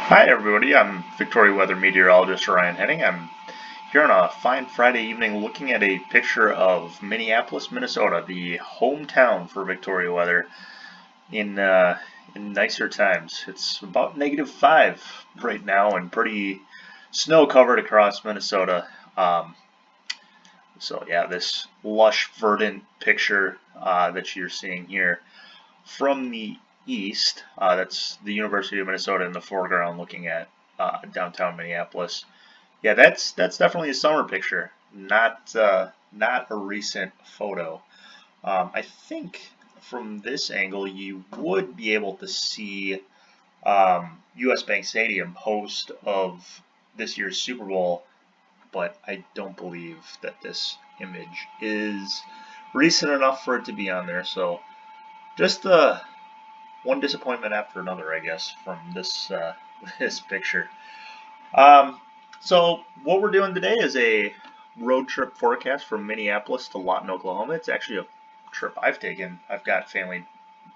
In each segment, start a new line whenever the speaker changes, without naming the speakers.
Hi everybody, I'm Victoria Weather Meteorologist Ryan Henning. I'm here on a fine Friday evening looking at a picture of Minneapolis, Minnesota, the hometown for Victoria Weather in nicer times. It's about -5 right now and pretty snow covered across Minnesota. So yeah, this lush verdant picture that you're seeing here from the east, that's the University of Minnesota in the foreground looking at downtown Minneapolis. Yeah, that's definitely a summer picture, not a recent photo. I think from this angle you would be able to see US Bank Stadium host of this year's Super Bowl, but I don't believe that this image is recent enough for it to be on there. So just one disappointment after another, I guess, from this this picture. Um, so what we're doing today is a road trip forecast from Minneapolis to Lawton, Oklahoma. It's actually a trip I've taken. I've got family,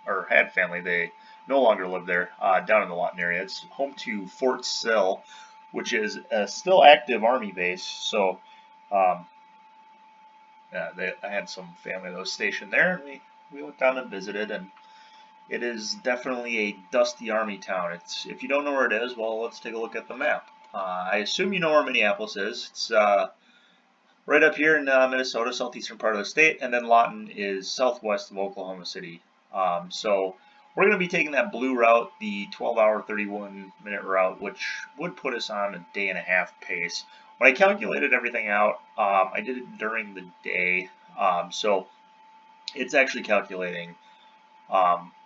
or had family. They no longer live there, down in the Lawton area. It's home to Fort Sill, which is a still active Army base. So um, I had some family that was stationed there, and we went down and visited, and it is definitely a dusty army town. It's if you don't know where it is, well, let's take a look at the map. I assume you know where Minneapolis is. It's right up here in Minnesota, southeastern part of the state, and then Lawton is southwest of Oklahoma City. So we're going to be taking that blue route, the 12-hour, 31-minute route, which would put us on a day-and-a-half pace. When I calculated everything out, I did it during the day, so it's actually calculating.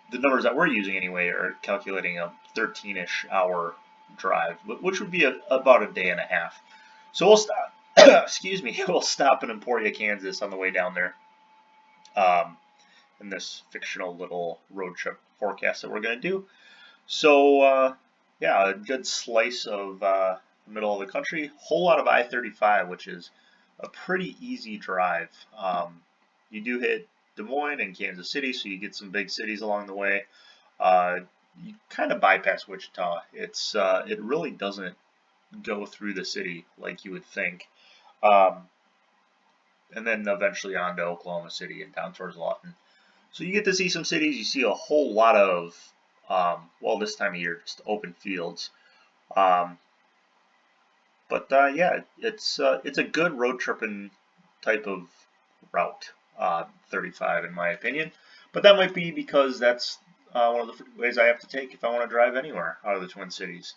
The numbers that we're using anyway are calculating a 13-ish hour drive, which would be about a day and a half. So we'll stop. Excuse me. We'll stop in Emporia, Kansas, on the way down there. In this fictional little road trip forecast that we're going to do. So yeah, a good slice of the middle of the country. Whole lot of I-35, which is a pretty easy drive. You do hit Des Moines and Kansas City, so you get some big cities along the way. You kind of bypass Wichita. It really doesn't go through the city like you would think. Um, and then eventually on to Oklahoma City and down towards Lawton. So you get to see some cities. You see a whole lot of, well, this time of year, just open fields. Um, but yeah, it's a good road tripping type of route, 35 in my opinion. But that might be because that's one of the ways I have to take if I want to drive anywhere out of the Twin Cities.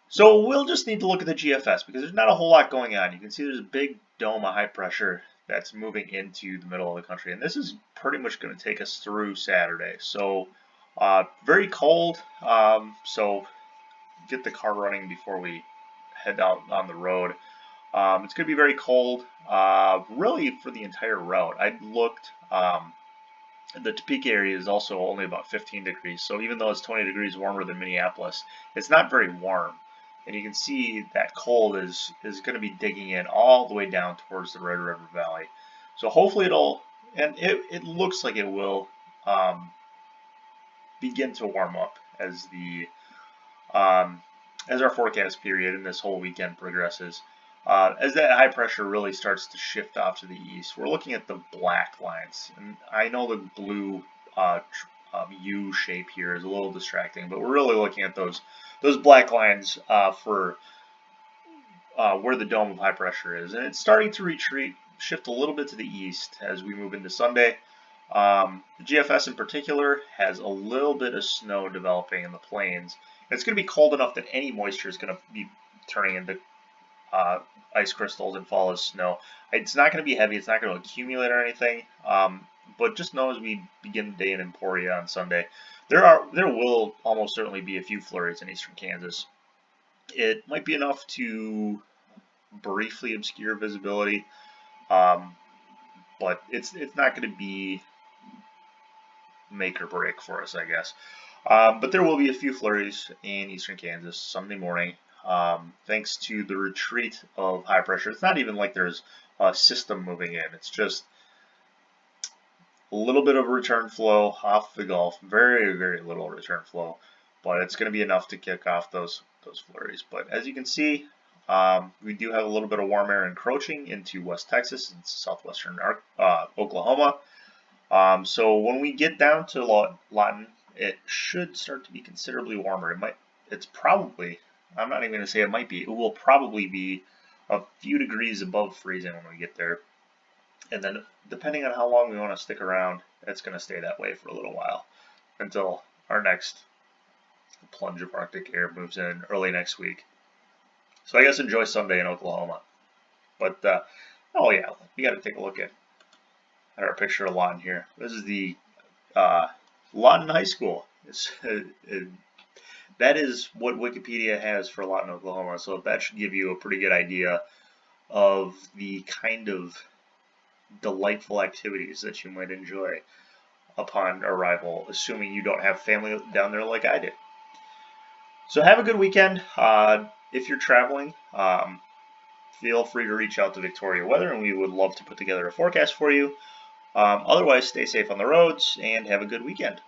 So we'll just need to look at the GFS because there's not a whole lot going on. You can see there's a big dome of high pressure that's moving into the middle of the country, and this is pretty much going to take us through Saturday. So very cold, so get the car running before we head out on the road. It's going to be very cold, really for the entire route. I looked, the Topeka area is also only about 15 degrees, so even though it's 20 degrees warmer than Minneapolis, it's not very warm. And you can see that cold is going to be digging in all the way down towards the Red River Valley. So hopefully and it looks like it will begin to warm up as as our forecast period and this whole weekend progresses. As that high pressure really starts to shift off to the east, we're looking at the black lines. And I know the blue U shape here is a little distracting, but we're really looking at those black lines for where the dome of high pressure is. And it's starting to shift a little bit to the east as we move into Sunday. The GFS in particular has a little bit of snow developing in the plains. It's going to be cold enough that any moisture is going to be turning into ice crystals and fall as snow. It's not going to be heavy. It's not going to accumulate or anything. But just know as we begin the day in Emporia on Sunday, there will almost certainly be a few flurries in eastern Kansas. It might be enough to briefly obscure visibility, but it's not going to be make or break for us, I guess. But there will be a few flurries in eastern Kansas Sunday morning, thanks to the retreat of high pressure. It's not even like there's a system moving in. It's just a little bit of return flow off the Gulf. Very, very little return flow. but it's going to be enough to kick off those flurries. But as you can see, we do have a little bit of warm air encroaching into West Texas and southwestern Oklahoma. So when we get down to Lawton, it should start to be considerably warmer. It's probably, I'm not even going to say it might be, it will probably be a few degrees above freezing when we get there. And then depending on how long we want to stick around, it's going to stay that way for a little while until our next plunge of Arctic air moves in early next week. So I guess enjoy Sunday in Oklahoma. But, oh yeah, you got to take a look at our picture of Lawton here. This is the Lawton High School. That is what Wikipedia has for Lawton, Oklahoma. So that should give you a pretty good idea of the kind of delightful activities that you might enjoy upon arrival, assuming you don't have family down there like I did. So have a good weekend. If you're traveling, feel free to reach out to Victoria Weather, and we would love to put together a forecast for you. Otherwise, stay safe on the roads and have a good weekend.